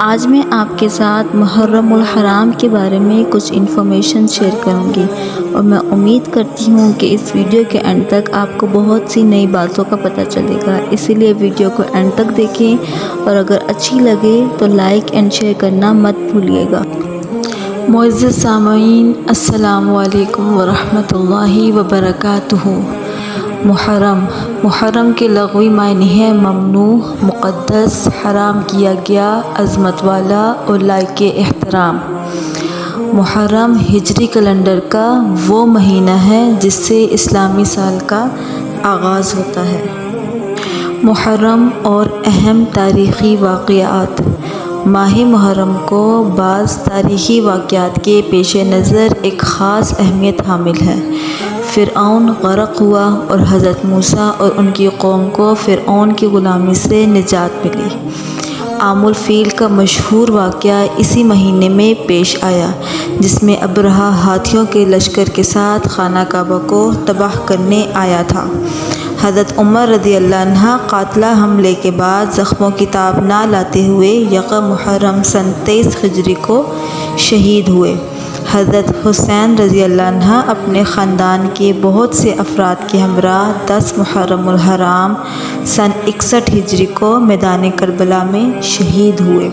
آج میں آپ کے ساتھ محرم الحرام کے بارے میں کچھ انفارمیشن شیئر کروں گی اور میں امید کرتی ہوں کہ اس ویڈیو کے اینڈ تک آپ کو بہت سی نئی باتوں کا پتہ چلے گا، اسی لیے ویڈیو کو اینڈ تک دیکھیں اور اگر اچھی لگے تو لائک اینڈ شیئر کرنا مت بھولیے گا۔ معزز سامعین، السلام علیکم ورحمۃ اللہ وبرکاتہ۔ محرم کے لغوی معنی ہے ممنوع، مقدس، حرام کیا گیا، عظمت والا اور لائق احترام۔ محرم ہجری کیلنڈر کا وہ مہینہ ہے جس سے اسلامی سال کا آغاز ہوتا ہے۔ محرم اور اہم تاریخی واقعات۔ ماہ محرم کو بعض تاریخی واقعات کے پیش نظر ایک خاص اہمیت حامل ہے۔ فرعون غرق ہوا اور حضرت موسیٰ اور ان کی قوم کو فرعون کی غلامی سے نجات ملی۔ عام الفیل کا مشہور واقعہ اسی مہینے میں پیش آیا جس میں ابرہہ ہاتھیوں کے لشکر کے ساتھ خانہ کعبہ کو تباہ کرنے آیا تھا۔ حضرت عمر رضی اللہ عنہ قاتلہ حملے کے بعد زخموں کی تاب نہ لاتے ہوئے یکم محرم سن 23 ہجری کو شہید ہوئے۔ حضرت حسین رضی اللہ عنہ اپنے خاندان کے بہت سے افراد کے ہمراہ 10 محرم الحرام سن 61 ہجری کو میدان کربلا میں شہید ہوئے۔